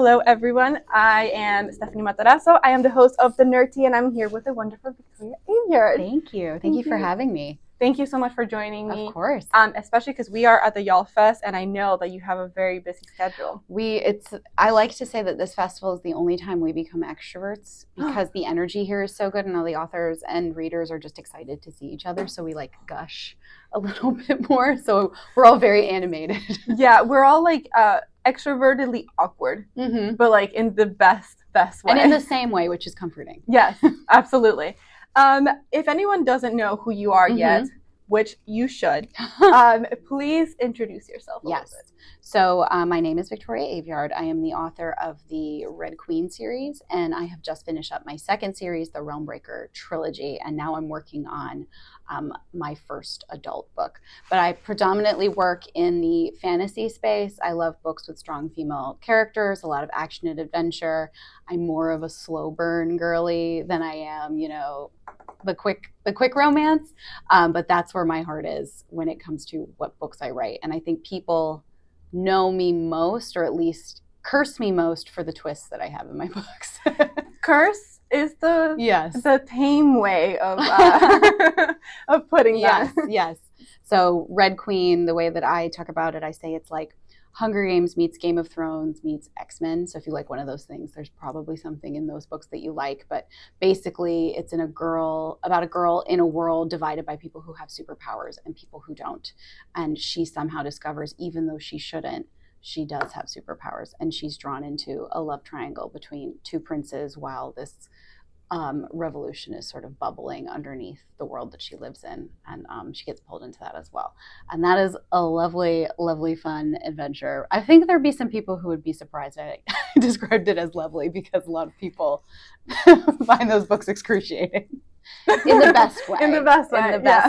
Hello, everyone. I am Stephanie Matarazzo. I am the host of The Nerdy, and I'm here with the wonderful Victoria Aveyard. Thank you. Thank you for having me. Thank you so much for joining me. Of course. Especially because we are at the YALLFest, and I know that you have a very busy schedule. I like to say that this festival is the only time we become extroverts because the energy here is so good, and all the authors and readers are just excited to see each other. So we like gush a little bit more. So we're all very animated. Yeah, we're all like extrovertedly awkward, but like in the best way. And in the same way, which is comforting. Yes, absolutely. If anyone doesn't know who you are yet, which you should, please introduce yourself a little bit. So my name is Victoria Aveyard. I am the author of the Red Queen series, and I have just finished up my second series, the Realmbreaker trilogy, and now I'm working on my first adult book. But I predominantly work in the fantasy space. I love books with strong female characters, a lot of action and adventure. I'm more of a slow burn girly than I am, the quick romance. But that's where my heart is when it comes to what books I write. And I think people know me most, or at least curse me most, for the twists that I have in my books. Curse is the tame way of of putting that. Yes. So Red Queen, the way that I talk about it, I say it's like Hunger Games meets Game of Thrones meets X-Men. So if you like one of those things, there's probably something in those books that you like. But basically, it's about a girl in a world divided by people who have superpowers and people who don't. And she somehow discovers, even though she shouldn't, she does have superpowers. And she's drawn into a love triangle between two princes while this revolution is sort of bubbling underneath the world that she lives in, and she gets pulled into that as well. And that is a lovely, lovely, fun adventure. I think there'd be some people who would be surprised I described it as lovely, because a lot of people find those books excruciating. In the best way. In the best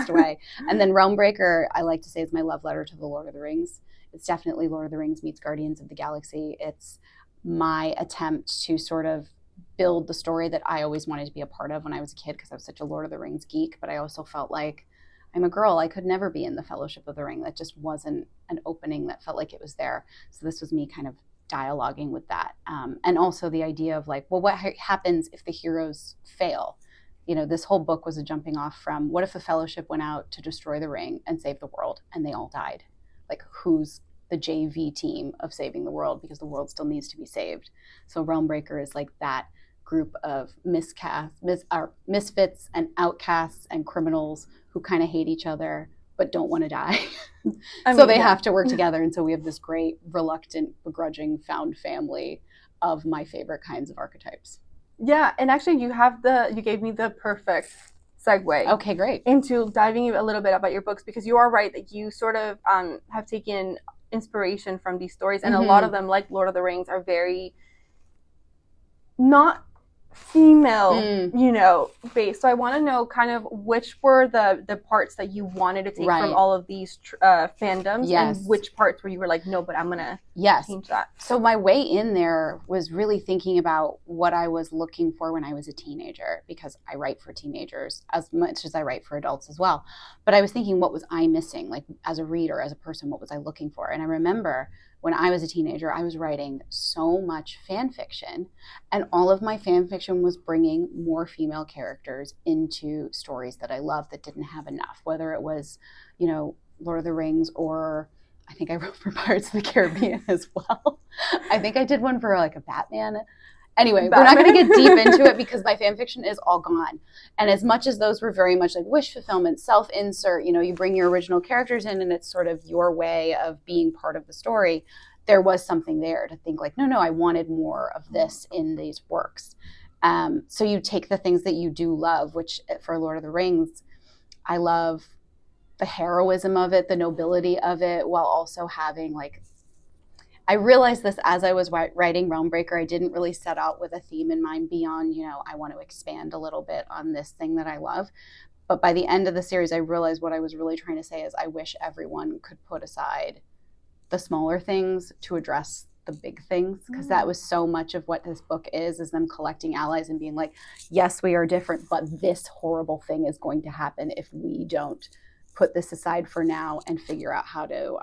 way. And then Realmbreaker, I like to say, is my love letter to the Lord of the Rings. It's definitely Lord of the Rings meets Guardians of the Galaxy. It's my attempt to sort of build the story that I always wanted to be a part of when I was a kid, because I was such a Lord of the Rings geek. But I also felt like I'm a girl. I could never be in the Fellowship of the Ring. That just wasn't an opening that felt like it was there. So this was me kind of dialoguing with that. And also the idea of like, well, what happens if the heroes fail? This whole book was a jumping off from, what if the Fellowship went out to destroy the ring and save the world and they all died? Like, who's the JV team of saving the world, because the world still needs to be saved? So Realmbreaker is like that group of misfits and outcasts and criminals who kind of hate each other but don't want to die. They have to work together. And so we have this great, reluctant, begrudging found family of my favorite kinds of archetypes. Yeah, and actually you gave me the perfect segue. Okay, great. Into diving a little bit about your books, because you are right that you sort of have taken inspiration from these stories, and a lot of them, like Lord of the Rings, are very not female, based. So I want to know kind of which were the parts that you wanted to take from all of these fandoms, and which parts where you were like, no, but I'm gonna change that. So my way in there was really thinking about what I was looking for when I was a teenager, because I write for teenagers as much as I write for adults as well. But I was thinking, what was I missing? Like, as a reader, as a person, what was I looking for? And I remember when I was a teenager, I was writing so much fan fiction, and all of my fan fiction was bringing more female characters into stories that I loved that didn't have enough, whether it was, Lord of the Rings, or I think I wrote for Pirates of the Caribbean as well. I think I did one for like a Batman. Anyway, we're not going to get deep into it because my fan fiction is all gone. And as much as those were very much like wish fulfillment, self-insert, you bring your original characters in and it's sort of your way of being part of the story, there was something there to think like, no, I wanted more of this in these works. So you take the things that you do love, which for Lord of the Rings, I love the heroism of it, the nobility of it, while also having like, I realized this as I was writing Realmbreaker. I didn't really set out with a theme in mind beyond, I want to expand a little bit on this thing that I love. But by the end of the series, I realized what I was really trying to say is I wish everyone could put aside the smaller things to address the big things, because that was so much of what this book is them collecting allies and being like, yes, we are different, but this horrible thing is going to happen if we don't put this aside for now and figure out how to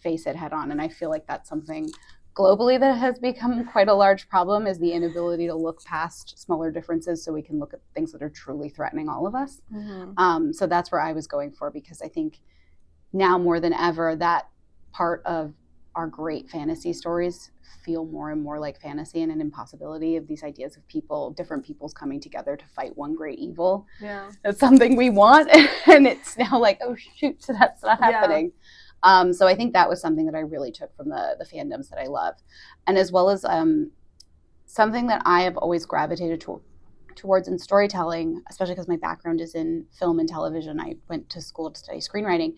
face it head on. And I feel like that's something globally that has become quite a large problem is the inability to look past smaller differences so we can look at things that are truly threatening all of us. So that's where I was going for, because I think now more than ever that part of our great fantasy stories feel more and more like fantasy and an impossibility of these ideas of different peoples coming together to fight one great evil. Yeah. It's something we want, and it's now like, oh shoot, so that's not happening. So I think that was something that I really took from the fandoms that I love. And as well as something that I have always gravitated towards in storytelling, especially because my background is in film and television. I went to school to study screenwriting.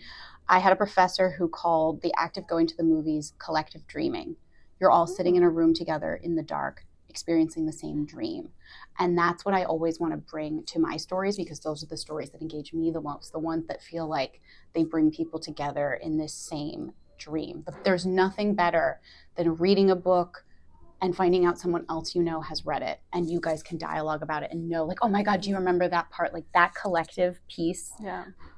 I had a professor who called the act of going to the movies collective dreaming. You're all sitting in a room together in the dark, experiencing the same dream. And that's what I always want to bring to my stories, because those are the stories that engage me the most, the ones that feel like they bring people together in this same dream. But there's nothing better than reading a book and finding out someone else has read it, and you guys can dialogue about it and know, like, oh my God, do you remember that part? Like that collective piece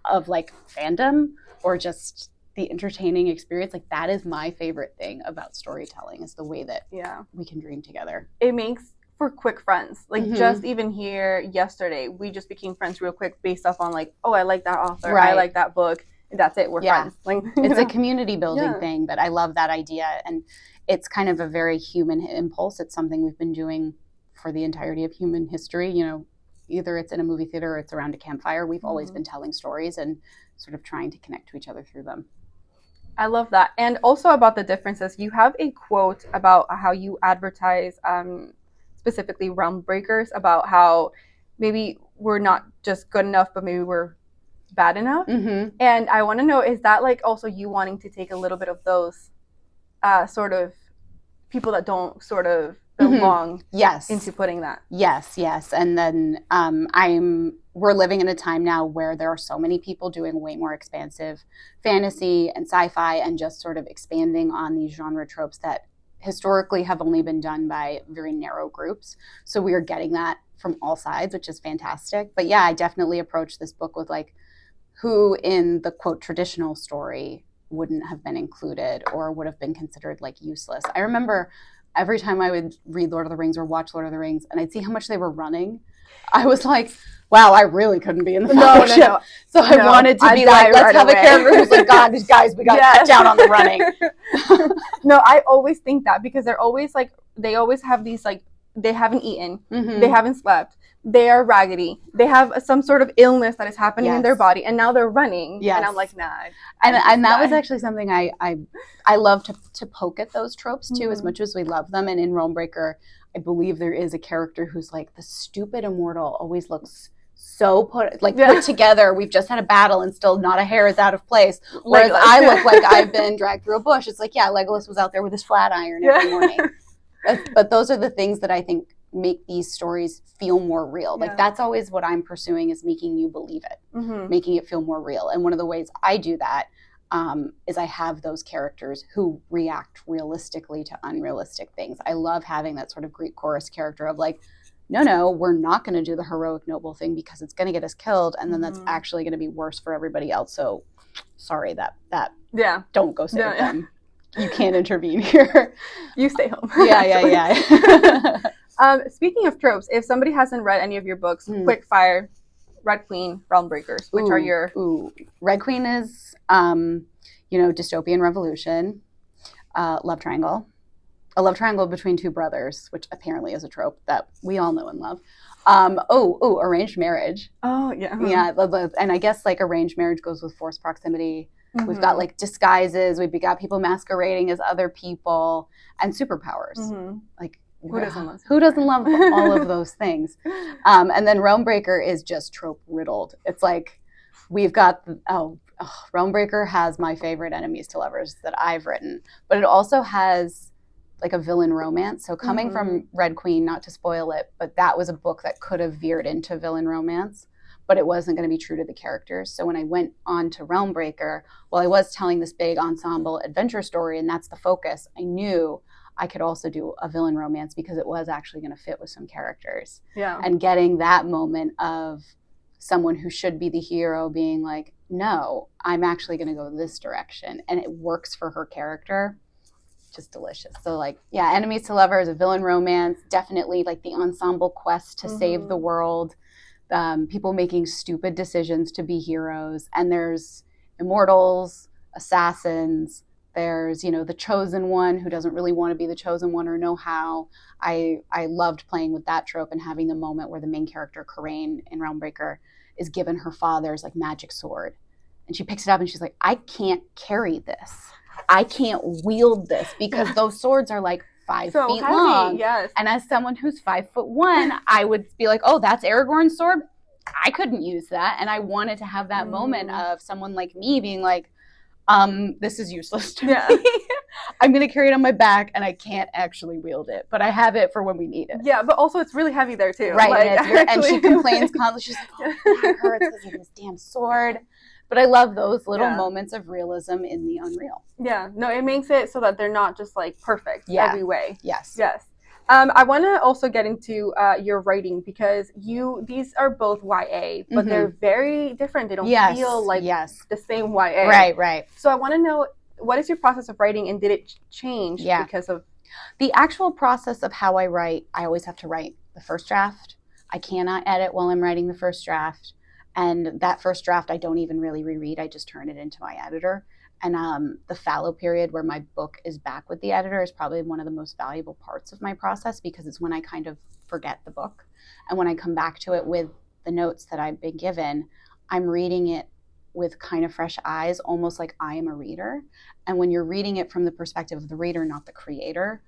of like fandom or just the entertaining experience. Like that is my favorite thing about storytelling, is the way that we can dream together. It makes for quick friends. Like just even here yesterday, we just became friends real quick based off on like, oh, I like that author. Right. I like that book. That's it. We're friends. Like, it's a community building thing, but I love that idea. And it's kind of a very human impulse. It's something we've been doing for the entirety of human history. Either it's in a movie theater or it's around a campfire. We've always been telling stories and sort of trying to connect to each other through them. I love that. And also about the differences, you have a quote about how you advertise specifically Realm Breakers, about how maybe we're not just good enough, but maybe we're bad enough. And I want to know, is that like also you wanting to take a little bit of those sort of people that don't sort of belong into putting that? Yes. And then we're living in a time now where there are so many people doing way more expansive fantasy and sci-fi and just sort of expanding on these genre tropes that historically have only been done by very narrow groups. So we are getting that from all sides, which is fantastic. But yeah, I definitely approached this book with like, who in the quote traditional story wouldn't have been included or would have been considered like useless. I remember every time I would read Lord of the Rings or watch Lord of the Rings and I'd see how much they were running, I was like, wow, I really couldn't be in the fellowship. No. So I wanted to be like, let's have a character who's like, God, guys, we got to cut down on the running. No, I always think that, because they're always like, they always have these like, they haven't eaten, they haven't slept, they are raggedy, they have some sort of illness that is happening in their body, and now they're running. And I'm like, nah. And that was actually something I love to poke at those tropes too, as much as we love them. And in Realmbreaker, I believe there is a character who's like, the stupid immortal always looks so put together. We've just had a battle and still not a hair is out of place. Whereas I look like I've been dragged through a bush. It's like, yeah, Legolas was out there with his flat iron every morning. But those are the things that I think make these stories feel more real. Like that's always what I'm pursuing, is making you believe it, making it feel more real. And one of the ways I do that is I have those characters who react realistically to unrealistic things. I love having that sort of Greek chorus character of like, no, we're not going to do the heroic noble thing because it's going to get us killed, and then that's actually going to be worse for everybody else. So sorry, that don't go save them. You can't intervene here. You stay home. Yeah. Speaking of tropes, if somebody hasn't read any of your books, quick fire, Red Queen, Realm Breakers, which are your... Red Queen is, dystopian revolution, love triangle. A love triangle between two brothers, which apparently is a trope that we all know and love. Arranged marriage. Oh, yeah. Yeah, and I guess like arranged marriage goes with forced proximity. We've got like disguises. We've got people masquerading as other people, and superpowers. Like who doesn't love all of those things? And then Realmbreaker is just trope riddled. It's like we've got Realmbreaker has my favorite enemies to lovers that I've written, but it also has like a villain romance. So coming from Red Queen, not to spoil it, but that was a book that could have veered into villain romance, but it wasn't going to be true to the characters. So when I went on to Realmbreaker, while I was telling this big ensemble adventure story, and that's the focus, I knew I could also do a villain romance because it was actually going to fit with some characters. Yeah. And getting that moment of someone who should be the hero being like, no, I'm actually going to go this direction, and it works for her character. just delicious. So like, yeah, enemies to lovers, a villain romance, definitely like the ensemble quest to save the world, people making stupid decisions to be heroes. And there's immortals, assassins, there's, you know, the chosen one who doesn't really want to be the chosen one or know how. I loved playing with that trope and having the moment where the main character, Coraine in Realmbreaker, is given her father's like magic sword. And she picks it up and she's like, I can't carry this. I can't wield this because those swords are like 5 feet heavy, long. Yes. And as someone who's 5'1", I would be like, oh, that's Aragorn's sword? I couldn't use that. And I wanted to have that moment of someone like me being like, this is useless to me. I'm going to carry it on my back and I can't actually wield it, but I have it for when we need it. Yeah, but also it's really heavy there too. Right. Like, and she complains constantly. She's like, oh, my back hurts because of this damn sword. But I love those little moments of realism in the unreal. Yeah. No, it makes it so that they're not just like perfect every way. Yes. Yes. I want to also get into your writing because these are both YA, but they're very different. They don't feel like the same YA. Right, right. So I want to know, what is your process of writing and did it change because of... The actual process of how I write, I always have to write the first draft. I cannot edit while I'm writing the first draft. And that first draft, I don't even really reread. I just turn it into my editor. And the fallow period where my book is back with the editor is probably one of the most valuable parts of my process because it's when I kind of forget the book. And when I come back to it with the notes that I've been given, I'm reading it with kind of fresh eyes, almost like I am a reader. And when you're reading it from the perspective of the reader, not the creator,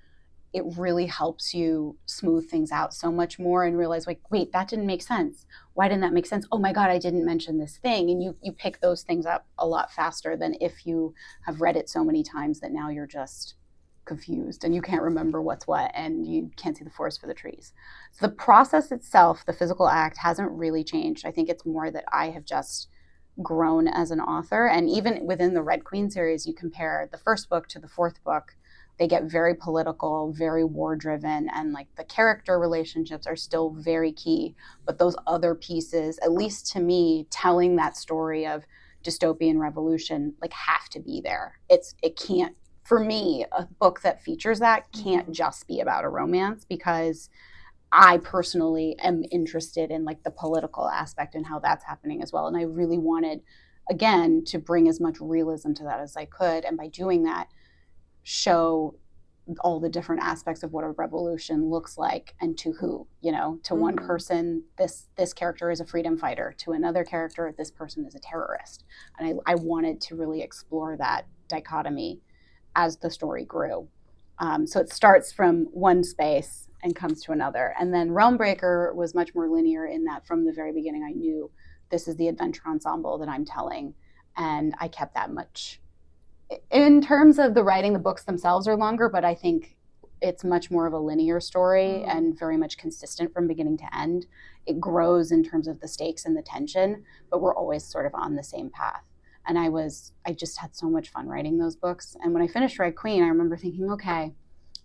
it really helps you smooth things out so much more and realize like, wait, that didn't make sense. Why didn't that make sense? Oh my God, I didn't mention this thing. And you pick those things up a lot faster than if you have read it so many times that now you're just confused and you can't remember what's what and you can't see the forest for the trees. So the process itself, the physical act, hasn't really changed. I think it's more that I have just grown as an author. And even within the Red Queen series, you compare the first book to the fourth book, they get very political, very war-driven, and like the character relationships are still very key. But those other pieces, at least to me, telling that story of dystopian revolution, like have to be there. It can't, for me, a book that features that can't just be about a romance because I personally am interested in like the political aspect and how that's happening as well. And I really wanted, again, to bring as much realism to that as I could. And by doing that, show all the different aspects of what a revolution looks like and to who, you know, to one person, this character is a freedom fighter, to another character, this person is a terrorist. And I wanted to really explore that dichotomy as the story grew. So it starts from one space and comes to another. And then Realmbreaker was much more linear in that from the very beginning, I knew this is the adventure ensemble that I'm telling. And I kept that much. In terms of the writing, the books themselves are longer, but I think it's much more of a linear story and very much consistent from beginning to end. It grows in terms of the stakes and the tension, but we're always sort of on the same path. And I just had so much fun writing those books. And when I finished Red Queen, I remember thinking, okay,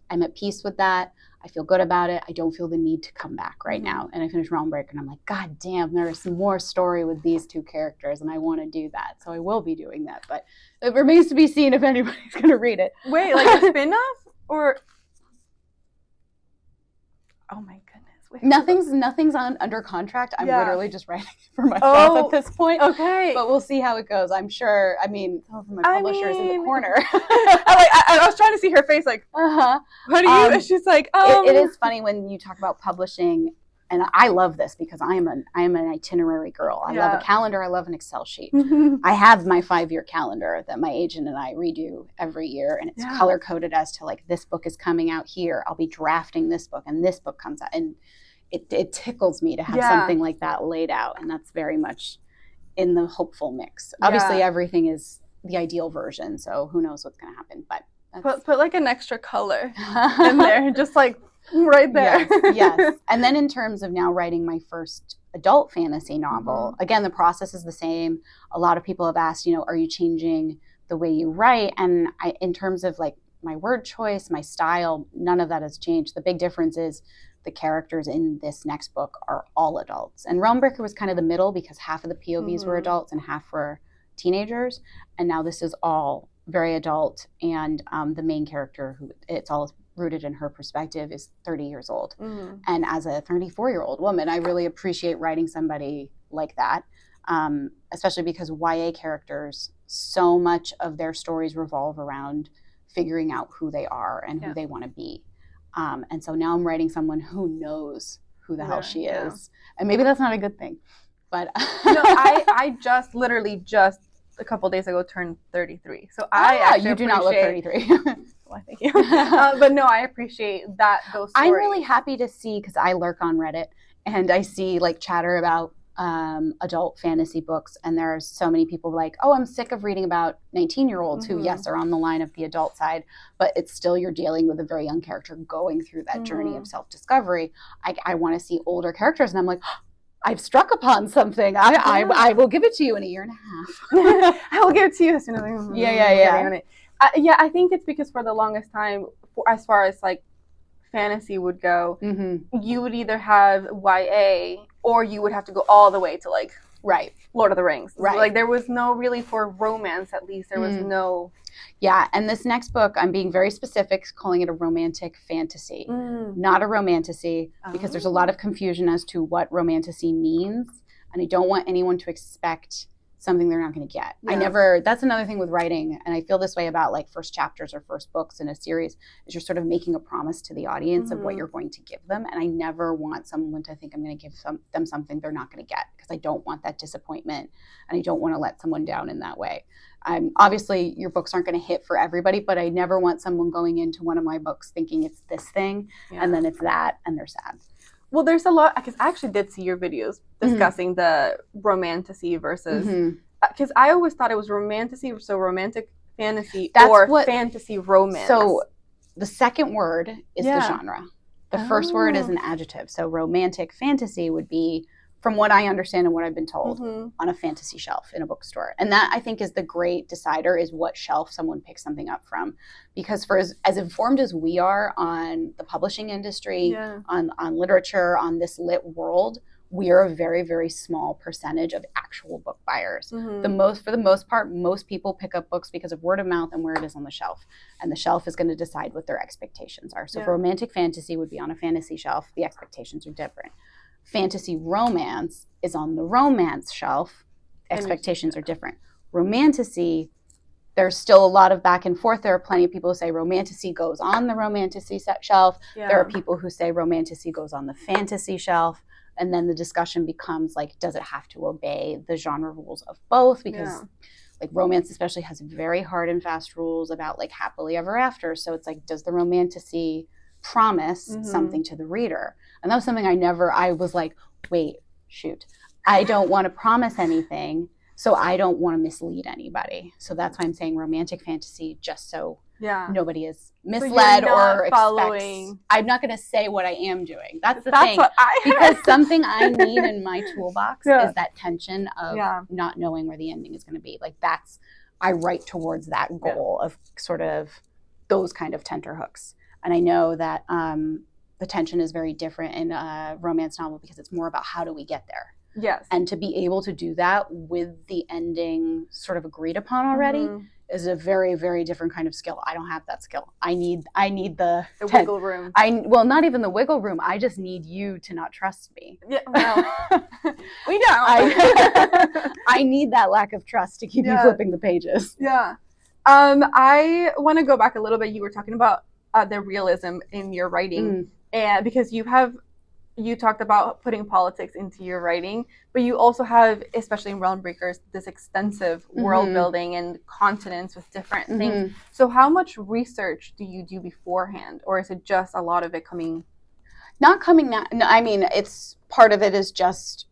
I'm at peace with that. I feel good about it. I don't feel the need to come back right now. And I finished Realmbreaker and I'm like, God damn, there is some more story with these two characters and I want to do that. So I will be doing that. But it remains to be seen if anybody's going to read it. Wait, like a spin-off? Or... Oh my goodness. Wait, nothing's under contract. I'm literally just writing for myself at this point. Okay. But we'll see how it goes. I'm sure, some of my publishers in the corner. I was trying to see her face like, what do you, she's like, It is funny when you talk about publishing, and I love this because I am an itinerary girl. I love a calendar. I love an Excel sheet. I have my 5-year calendar that my agent and I redo every year, and it's color-coded as to like, this book is coming out here. I'll be drafting this book, and this book comes out. And it tickles me to have something like that laid out, and that's very much in the hopeful mix. Obviously, everything is the ideal version, so who knows what's going to happen. But put like an extra color in there, just like right there. Yes. And then in terms of now writing my first adult fantasy novel, again, the process is the same. A lot of people have asked, are you changing the way you write? And in terms of like my word choice, my style, none of that has changed. The big difference is the characters in this next book are all adults. And Realmbreaker was kind of the middle because half of the POVs were adults and half were teenagers. And now this is all very adult, and the main character, who it's all rooted in her perspective, is 30 years old. Mm-hmm. And as a 34-year-old woman, I really appreciate writing somebody like that, especially because YA characters, so much of their stories revolve around figuring out who they are and who they want to be. And so now I'm writing someone who knows who the hell she is. And maybe that's not a good thing. But I literally just a couple days ago turned 33. So you do not look 33. Well, thank you. But no, I appreciate those stories. I'm really happy to see, because I lurk on Reddit and I see like chatter about adult fantasy books, and there are so many people like, oh, I'm sick of reading about 19-year-olds who, yes, are on the line of the adult side, but it's still, you're dealing with a very young character going through that journey of self-discovery. I want to see older characters, and I'm like, I've struck upon something. I will give it to you in a year and a half. I will give it to you as soon as I I think it's because for the longest time, as far as like fantasy would go, you would either have YA or you would have to go all the way to like Lord of the Rings. Right. Like there was no really, for romance at least, there was no. Yeah, and this next book, I'm being very specific, calling it a romantic fantasy, not a romantasy, because there's a lot of confusion as to what romantasy means, and I don't want anyone to expect something they're not going to get. Yeah. That's another thing with writing, and I feel this way about like first chapters or first books in a series, is you're sort of making a promise to the audience of what you're going to give them, and I never want someone to think I'm going to give them something they're not going to get, because I don't want that disappointment, and I don't want to let someone down in that way. Obviously, your books aren't going to hit for everybody, but I never want someone going into one of my books thinking it's this thing, and then it's that, and they're sad. Well, there's a lot, because I actually did see your videos discussing the romantasy versus, because I always thought it was romantasy, so romantic fantasy fantasy romance. So the second word is the genre. The first word is an adjective. So romantic fantasy would be, from what I understand and what I've been told, on a fantasy shelf in a bookstore. And that, I think, is the great decider, is what shelf someone picks something up from. Because for as informed as we are on the publishing industry, on literature, on this lit world, we are a very, very small percentage of actual book buyers. For the most part, most people pick up books because of word of mouth and where it is on the shelf. And the shelf is going to decide what their expectations are. So if romantic fantasy would be on a fantasy shelf, the expectations are different. Fantasy romance is on the romance shelf. Expectations are different. Romantasy, there's still a lot of back and forth. There are plenty of people who say romantasy goes on the romantasy shelf. There are people who say romantasy goes on the fantasy shelf. And then the discussion becomes like, does it have to obey the genre rules of both? Because like romance especially has very hard and fast rules about like happily ever after. So it's like, does the romantasy promise something to the reader? And that was something I was like, wait, shoot, I don't want to promise anything, so I don't want to mislead anybody. So that's why I'm saying romantic fantasy, just so nobody is misled or expects. I'm not going to say what I am doing. That's the thing. Because something I need in my toolbox is that tension of not knowing where the ending is going to be. Like I write towards that goal of sort of those kind of tenterhooks. And I know that the tension is very different in a romance novel because it's more about how do we get there. Yes. And to be able to do that with the ending sort of agreed upon already is a very, very different kind of skill. I don't have that skill. I need the wiggle room. Well, not even the wiggle room. I just need you to not trust me. Yeah, well, we know. I need that lack of trust to keep you flipping the pages. Yeah. I want to go back a little bit. You were talking about the realism in your writing, and because you talked about putting politics into your writing, but you also have, especially in Realm Breakers, this extensive world building and continents with different things. So how much research do you do beforehand, or is it just a lot of it coming? Not coming now. No, I mean, it's part of it is just,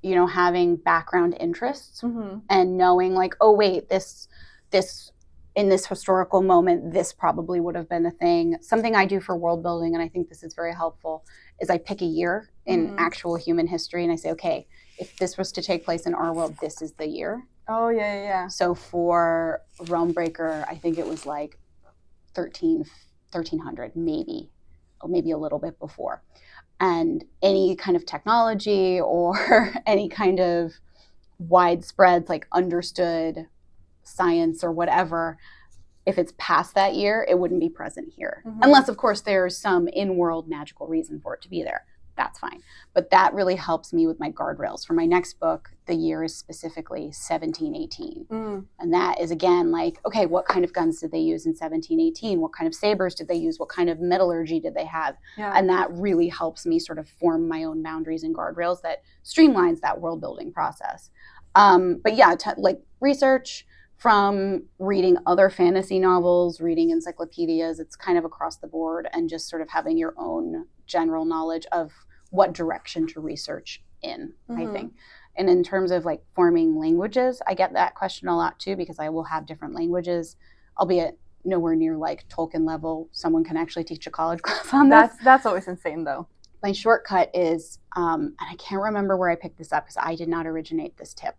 having background interests and knowing like, oh wait, this in this historical moment, this probably would have been a thing. Something I do for world building, and I think this is very helpful, is I pick a year in actual human history, and I say, okay, if this was to take place in our world, this is the year. Oh, yeah. So for Realm Breaker, I think it was like 1300, maybe a little bit before. And any kind of technology or any kind of widespread, like understood science or whatever, if it's past that year, it wouldn't be present here. Unless, of course, there's some in-world magical reason for it to be there. That's fine. But that really helps me with my guardrails. For my next book, the year is specifically 1718. And that is, again, like, okay, what kind of guns did they use in 1718? What kind of sabers did they use? What kind of metallurgy did they have? Yeah. And that really helps me sort of form my own boundaries and guardrails that streamlines that world building process. But yeah, like research from reading other fantasy novels, reading encyclopedias, it's kind of across the board, and just sort of having your own general knowledge of what direction to research in, I think. And in terms of like forming languages, I get that question a lot too, because I will have different languages, albeit nowhere near like Tolkien level. Someone can actually teach a college class on this. That's always insane though. My shortcut is, and I can't remember where I picked this up because I did not originate this tip.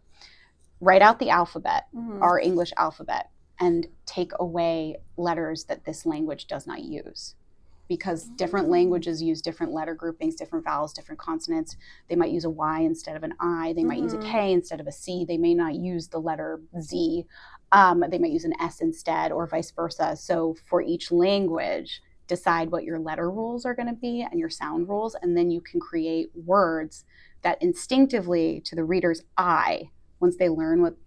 Write out the alphabet, our English alphabet, and take away letters that this language does not use. Because different languages use different letter groupings, different vowels, different consonants. They might use a Y instead of an I. They might use a K instead of a C. They may not use the letter Z. They might use an S instead, or vice versa. So for each language, decide what your letter rules are going to be and your sound rules, and then you can create words that instinctively, to the reader's eye, once they learn what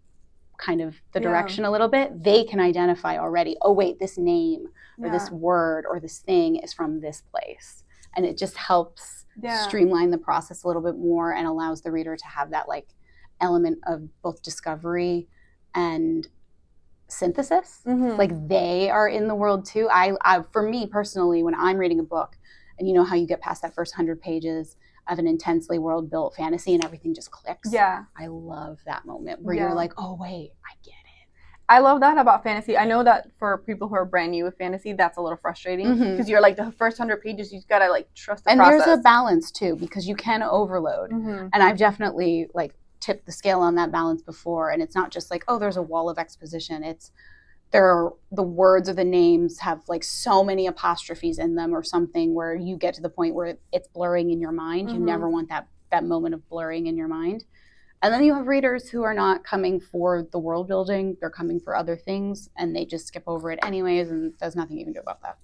kind of the direction a little bit, they can identify already, oh wait, this name or this word or this thing is from this place. And it just helps streamline the process a little bit more and allows the reader to have that like element of both discovery and synthesis. Like they are in the world too. I for me personally, when I'm reading a book, and you know how you get past that first 100 pages of an intensely world-built fantasy and everything just clicks. Yeah. I love that moment where you're like, oh, wait, I get it. I love that about fantasy. I know that for people who are brand new with fantasy, that's a little frustrating because you're like, the first 100 pages, you've got to like trust the process. And there's a balance too, because you can overload. And I've definitely like tipped the scale on that balance before. And it's not just like, oh, there's a wall of exposition. It's the words or the names have like so many apostrophes in them or something where you get to the point where it's blurring in your mind. You never want that moment of blurring in your mind. And then you have readers who are not coming for the world building. They're coming for other things and they just skip over it anyways, and there's nothing you can do about that.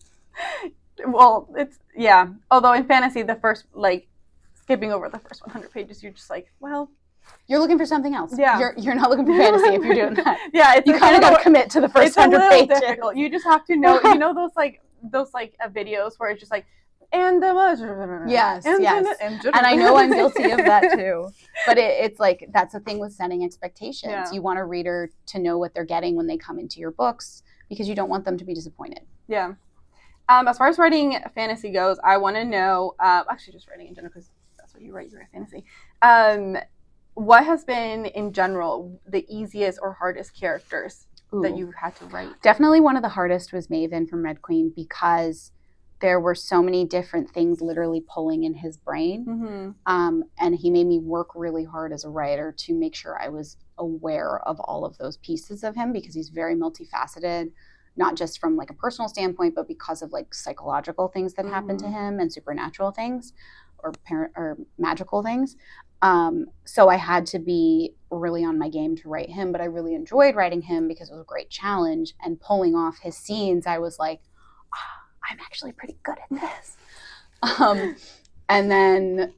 Well, although in fantasy, the first, like, skipping over the first 100 pages, you're just like, well, you're looking for something else. Yeah. You're not looking for fantasy if you're doing that. You kind of got to commit to the first 100 pages. It's difficult. You just have to know, those videos where it's just like, and yes. And I know I'm guilty of that too. But it's like, that's the thing with setting expectations. Yeah. You want a reader to know what they're getting when they come into your books because you don't want them to be disappointed. Yeah. As far as writing fantasy goes, I want to know, actually just writing in general because that's what you write fantasy. What has been, in general, the easiest or hardest characters that you've had to write? Definitely one of the hardest was Maven from Red Queen because there were so many different things literally pulling in his brain. And he made me work really hard as a writer to make sure I was aware of all of those pieces of him because he's very multifaceted, not just from like a personal standpoint, but because of like psychological things that happen to him and supernatural things or magical things. So I had to be really on my game to write him, but I really enjoyed writing him because it was a great challenge, and pulling off his scenes, I was like, I'm actually pretty good at this. And then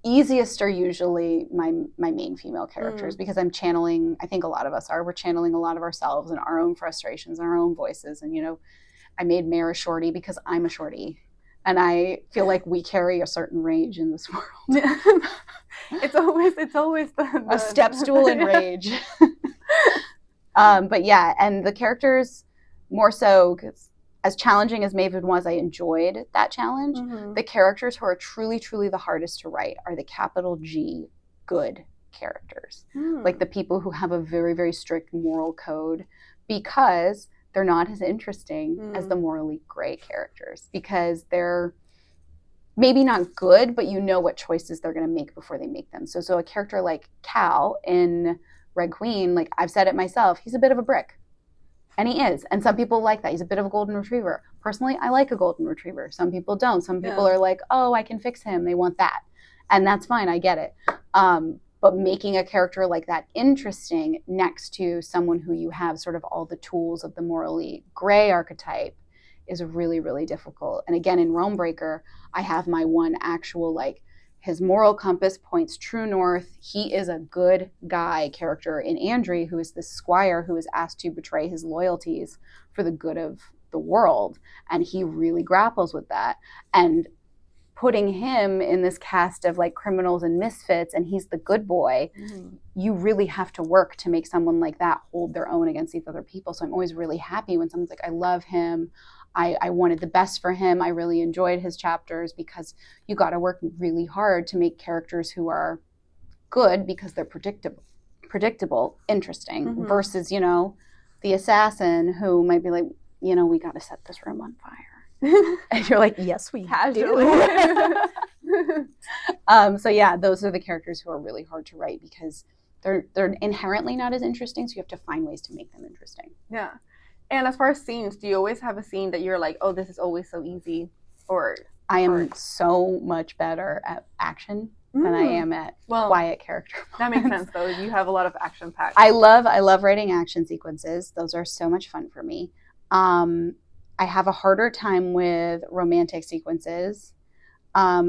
easiest are usually my main female characters because I'm channeling, I think a lot of us are, we're channeling a lot of ourselves and our own frustrations and our own voices. And, I made Mare a shorty because I'm a shorty. And I feel like we carry a certain rage in this world. It's always a step stool in rage. But yeah, and the characters more so, 'cause as challenging as Maven was, I enjoyed that challenge. The characters who are truly, truly the hardest to write are the capital G good characters. Like the people who have a very, very strict moral code, because they're not as interesting as the morally gray characters, because they're maybe not good, but you know what choices they're going to make before they make them. So a character like Cal in Red Queen, like I've said it myself, he's a bit of a brick. And he is. And some people like that. He's a bit of a golden retriever. Personally, I like a golden retriever. Some people don't. Some people are like, oh, I can fix him. They want that. And that's fine. I get it. But making a character like that interesting next to someone who you have sort of all the tools of the morally gray archetype is really, really difficult. And again, in Realmbreaker, I have my one actual, like, his moral compass points true north. He is a good guy character in Andrew, who is this squire who is asked to betray his loyalties for the good of the world. And he really grapples with that. And putting him in this cast of like criminals and misfits, and he's the good boy, you really have to work to make someone like that hold their own against these other people. So I'm always really happy when someone's like, I love him. I wanted the best for him. I really enjoyed his chapters, because you got to work really hard to make characters who are good because they're predictable, interesting, versus, you know, the assassin who might be like, you know, we got to set this room on fire. And you're like, yes, we do. So yeah, those are the characters who are really hard to write because they're inherently not as interesting. So you have to find ways to make them interesting. Yeah. And as far as scenes, do you always have a scene that you're like, oh, this is always so easy? Or I am so much better at action than I am at quiet character moments. That makes sense, though. You have a lot of action packed. I love writing action sequences. Those are so much fun for me. I have a harder time with romantic sequences. I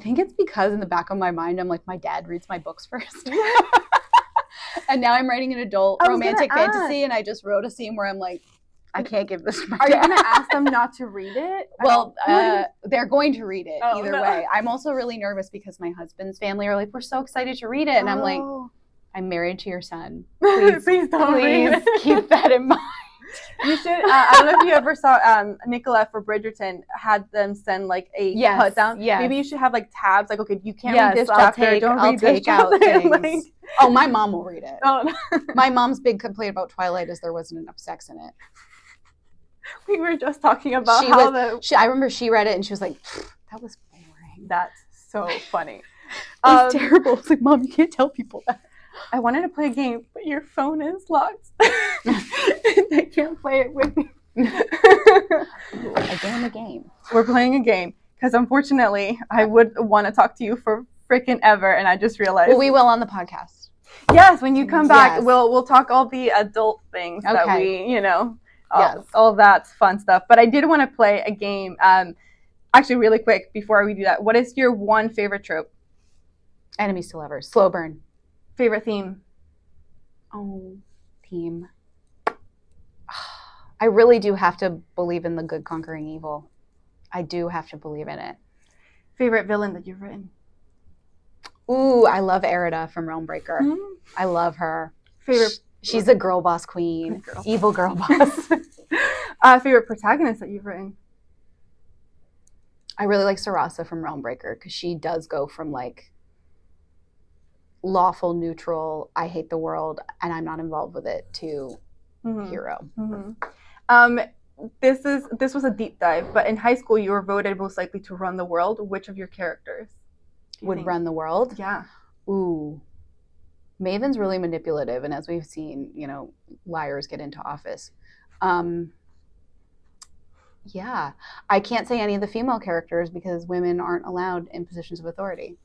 think it's because in the back of my mind, I'm like, my dad reads my books first. And now I'm writing an adult romantic fantasy, and I just wrote a scene where I'm like, I can't give this to my dad. Are you going to ask them not to read it? Well, they're going to read it either way. I'm also really nervous because my husband's family are like, we're so excited to read it. And I'm like, I'm married to your son. Please keep that in mind. You should. I don't know if you ever saw Nicolette for Bridgerton had them send like a cut down. Yes. Maybe you should have like tabs. Like, okay, you can't read this chapter. I'll take out things. Oh, my mom will read it. Oh, no. My mom's big complaint about Twilight is there wasn't enough sex in it. We were just talking about I remember she read it and she was like, that was boring. That's so funny. It's terrible. It's like, Mom, you can't tell people that. I wanted to play a game, but your phone is locked. I can't play it with you. A game. We're playing a game because unfortunately I would want to talk to you for freaking ever, and I just realized. Well, we will on the podcast. Yes, when you come back, we'll talk all the adult things that we, you know, all that fun stuff. But I did want to play a game. Actually, really quick before we do that, what is your one favorite trope? Enemies to lovers. Slow burn. Favorite theme? Oh, theme. I really do have to believe in the good conquering evil. I do have to believe in it. Favorite villain that you've written? Ooh, I love Erida from Realmbreaker. Mm-hmm. I love her. She's a girl boss queen. Evil girl boss. Favorite protagonist that you've written? I really like Sarasa from Realmbreaker because she does go from like lawful, neutral, I hate the world and I'm not involved with it to hero. Mm-hmm. This was a deep dive, but in high school you were voted most likely to run the world. Which of your characters would run the world? Yeah. Ooh. Maven's really manipulative, and as we've seen, you know, liars get into office. Yeah. I can't say any of the female characters because women aren't allowed in positions of authority.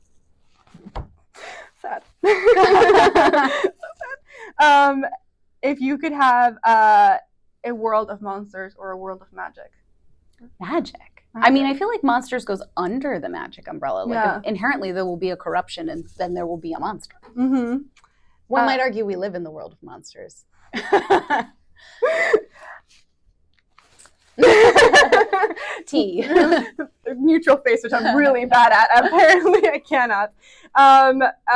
Sad. If you could have a world of monsters or a world of magic. Magic. I mean, I feel like monsters goes under the magic umbrella. Like inherently there will be a corruption and then there will be a monster. Mm-hmm. One might argue we live in the world of monsters. T. Neutral face, which I'm really bad at. Apparently I cannot.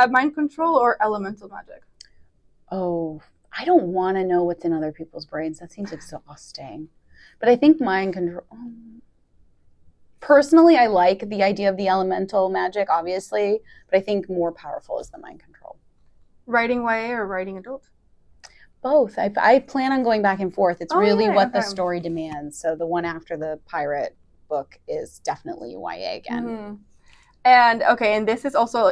Mind control or elemental magic? Oh, I don't want to know what's in other people's brains. That seems exhausting. But I think mind control... Personally, I like the idea of the elemental magic, obviously. But I think more powerful is the mind control. Writing YA or writing adult? Both. I plan on going back and forth. It's really what the story demands. So the one after the pirate book is definitely YA again. Mm-hmm. And this is also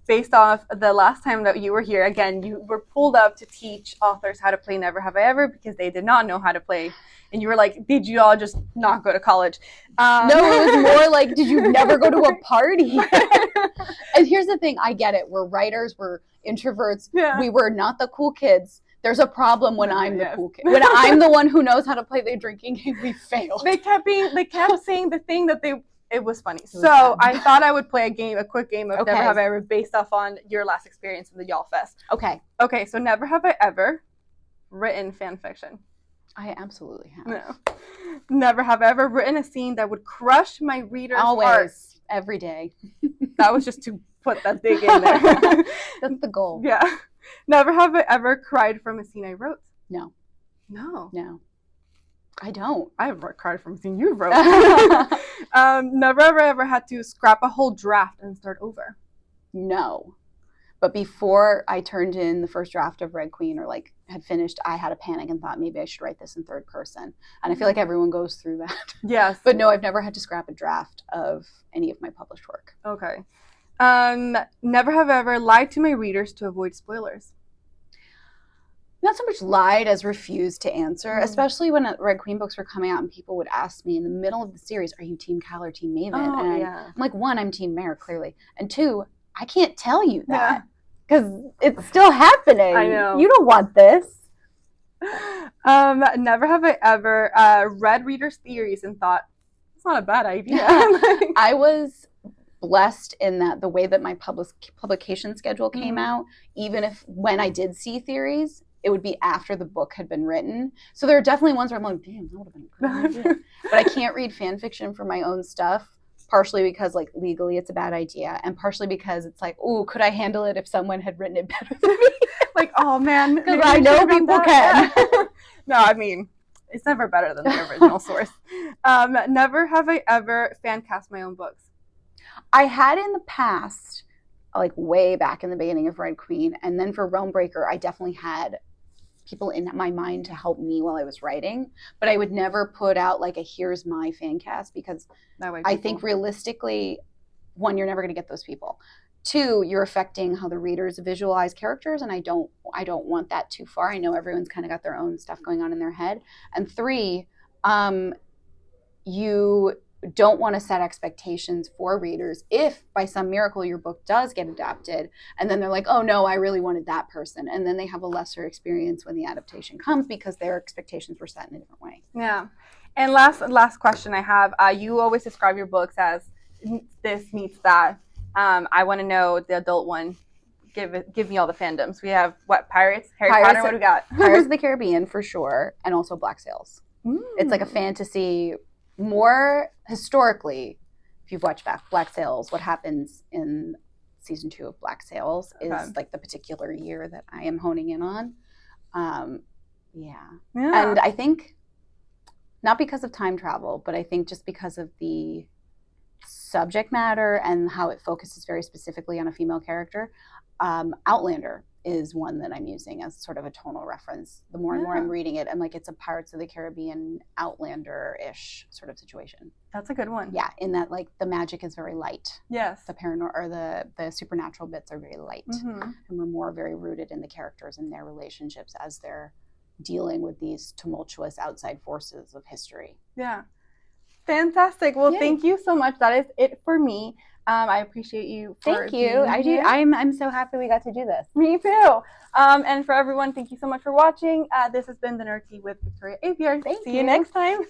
based off the last time that you were here. Again, you were pulled up to teach authors how to play Never Have I Ever because they did not know how to play. And you were like, did you all just not go to college? No, it was more like, did you never go to a party? And here's the thing, I get it. We're writers, we're introverts. Yeah. We were not the cool kids. There's a problem when I'm the cool kid. When I'm the one who knows how to play the drinking game, we failed. They kept saying the thing that it was funny. So I thought I would play a quick game of Never Have I Ever based off on your last experience with the YALLFest. Okay, so never have I ever written fan fiction. I absolutely have. No. Never have I ever written a scene that would crush my reader's heart. Always. Every day. That was just to put that dig in there. That's the goal. Yeah. Never have I ever cried from a scene I wrote. No. I don't. I've cried from a scene you wrote. Never have I ever had to scrap a whole draft and start over. No. But before I turned in the first draft of Red Queen or like had finished, I had a panic and thought maybe I should write this in third person. And I feel like everyone goes through that. Yes. But no, I've never had to scrap a draft of any of my published work. Okay. Never have I ever lied to my readers to avoid spoilers. Not so much lied as refused to answer, especially when Red Queen books were coming out and people would ask me in the middle of the series, are you Team Cal or Team Maven? I'm like, one, I'm Team Mare, clearly. And two, I can't tell you that because it's still happening. I know. You don't want this. Never have I ever read readers' theories and thought, it's not a bad idea. I was blessed in that the way that my publication schedule came out, even if when I did see theories, it would be after the book had been written. So there are definitely ones where I'm like, damn, that would have been a good idea. But I can't read fan fiction for my own stuff, partially because like legally it's a bad idea, and partially because it's like, ooh, could I handle it if someone had written it better than me? Like, oh man, because I know people can. No, I mean, it's never better than the original source. Never have I ever fan cast my own books. I had in the past, like way back in the beginning of Red Queen, and then for Realmbreaker, I definitely had people in my mind to help me while I was writing, but I would never put out like a here's my fan cast because I think realistically, one, you're never going to get those people. Two, you're affecting how the readers visualize characters, and I don't want that too far. I know everyone's kind of got their own stuff going on in their head. And three, you don't want to set expectations for readers if by some miracle your book does get adapted and then they're like, oh no, I really wanted that person, and then they have a lesser experience when the adaptation comes because their expectations were set in a different way. Yeah. And last question I have, you always describe your books as this meets that. I want to know the adult one. Give me all the fandoms. We have what, Pirates, Harry Potter, what do we got? Pirates of the Caribbean for sure, and also Black Sails. It's like a fantasy. More historically, if you've watched Black Sails, what happens in season 2 of Black Sails is like the particular year that I am honing in on. And I think not because of time travel, but I think just because of the subject matter and how it focuses very specifically on a female character. Outlander is one that I'm using as sort of a tonal reference. The more and more I'm reading it, I'm like, it's a Pirates of the Caribbean Outlander-ish sort of situation. That's a good one. Yeah, in that like the magic is very light. Yes. The or the supernatural bits are very light. And we're more very rooted in the characters and their relationships as they're dealing with these tumultuous outside forces of history. Yeah. Fantastic. Well, thank you so much. That is it for me. I appreciate you. Thank you. I do. I'm so happy we got to do this. Me too. And for everyone, thank you so much for watching. This has been The Nerd Tea with Victoria Aveyard. Thank you. See you next time.